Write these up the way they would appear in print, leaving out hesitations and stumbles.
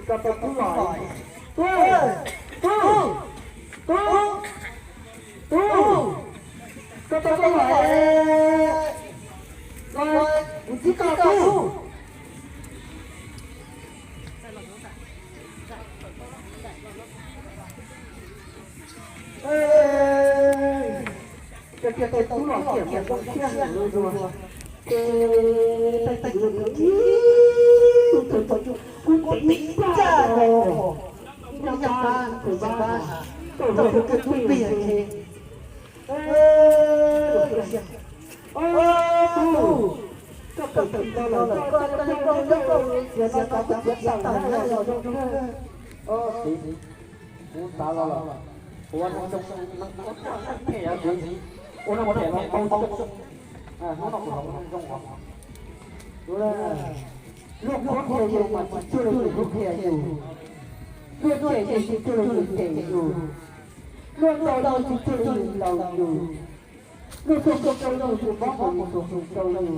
ก็เป็นผู้หลอยตู้ก็เป็นผู้หลอยอุจิกาตู้จะเป็นผู้หลอยเกี่ยวกับต้องเที่ยงรัวไปดูที่คุณติ๊กจ้าโง่ยังบ้านถึงบ้านตัวคุณเปลี่ยนเองก็เป็นตัวเราก็เป็นตัวเราเสียใจกับเสียใจแล้วเราต้องสิกูตาเราเพราะว่ามันต้องมันเที่ยวถึงโอ้น้ำเที่ยวเราต้องน้องต้องดูแลลูกเที่ยวอยู่มาช่วยลูกเที่ยวอยู่ลูกเที่ยวอยู่ช่วยลูกเที่ยวอยู่ลูกเราช่วยเราอยู่ลูกเราอยู่บ้านเราอยู่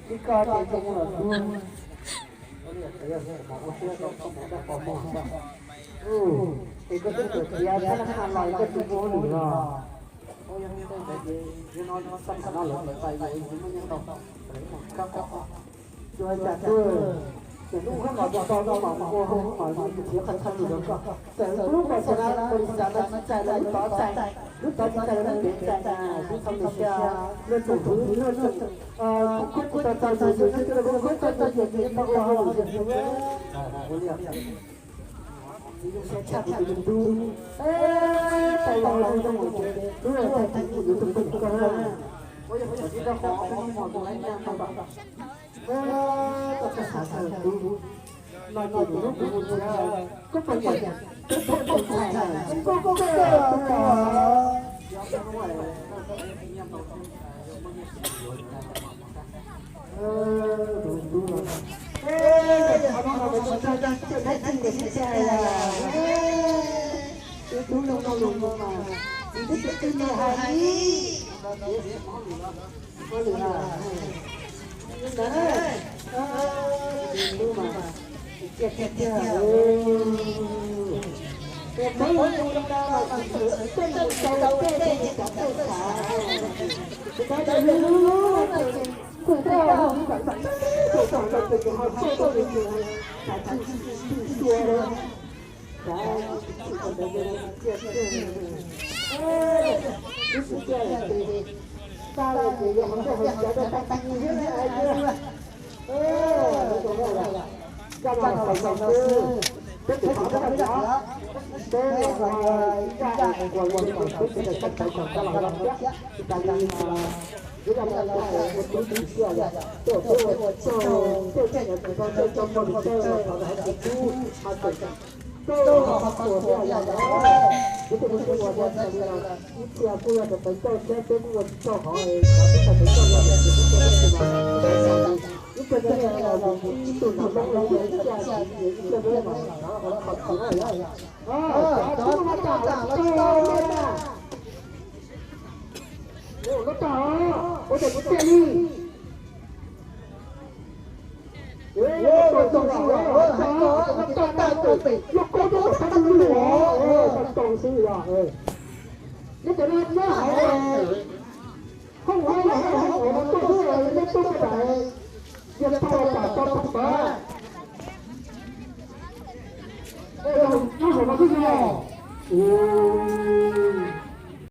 ที่การเดินทางเราอีกก็จะเกิดยาธนาคารอะไรก็จะโง่หรือเปล่าโอ้ยังไม่ได้แบบนี้ยังนอนซ้ำๆหลังไปอยู่มันยังต้องครับช่วยจัดด้วยแต่ลูกข้างหลังตอนเราหมาโอ้โหหมาเสียคันอยู่แล้วก็แต่ลูกแบบชนะบริษัทนั้นใจเลยต่อใจลูกต่อใจนั้นเป็นใจที่ทำให้เชื่อเรื่องถูกเรื่องคุณต่อใจอยู่ที่เราคุณต่อใจอยู่ที่เราอยู่ที่ชัดดูแต่เราต้องดูด้วยแต่ที่อยู่ตรงนี้ก็ได้โอ้ยที่เราขอตรงไหนเนี่ยมาแบบก็จะหาทางดูมาดูรูปดูก็เป็นอย่างก็เป็นใจก็ดูเราจะได้จริงเด็กใจอ่ะดูลงมาที่จะเป็นอะไรก็เหลือดูมาเจ็บไม่รู้เราเป็นเราเป็นจับตัวขาแต่ไม่รู้คุณเราแบบตัวเป็นเขาตัวเป็นแต่ที่ตัวเราแต่คนเดินเจ็บรู้สึกแย่เลยตาเราอยู่ยังไม่เห็นจะได้ตั้งยืนอะไรด้วยตรงนี้แหละก็มาใส่ซองซื้อเป็นถึงเขาไม่ได้แล้วเป็นอะไรได้กว่าวันก่อนเป็นแต่ตั้งใจของตลาดเราเนี่ยการงานหรือเราคนที่เชื่อเนี่ยตัวแค่เนี่ยตัวจมบนเจ้าเขาได้ติดตู้มาติดตัวเขาตัวเนี่ยนี่เป็นตัวเนี่ยนี่เชื่อผู้ว่าจะเป็นเจ้าเป็นวันเจ้าของเองเขาเป็นเจ้าเนี่ยเป็นเจ้าเป็นมานี่เป็นเจ้าเราตุ่นเราเป็นเจ้าเป็นเรื่องมาเราขอขอได้ตัวมาจ่าแล้วตัวโอ้รถต่อโอ้เด็กเจ้านี่โอ้ตรงสิวะต้องไปยกโก้ต้องทำหัวต้องสิวะนี่จะเล่นเมื่อไหร่ห้องมันต้องอะไรไม่ต้องไปยังต่อปากต้องไปนี่ผมมาขึ้นมาโอ้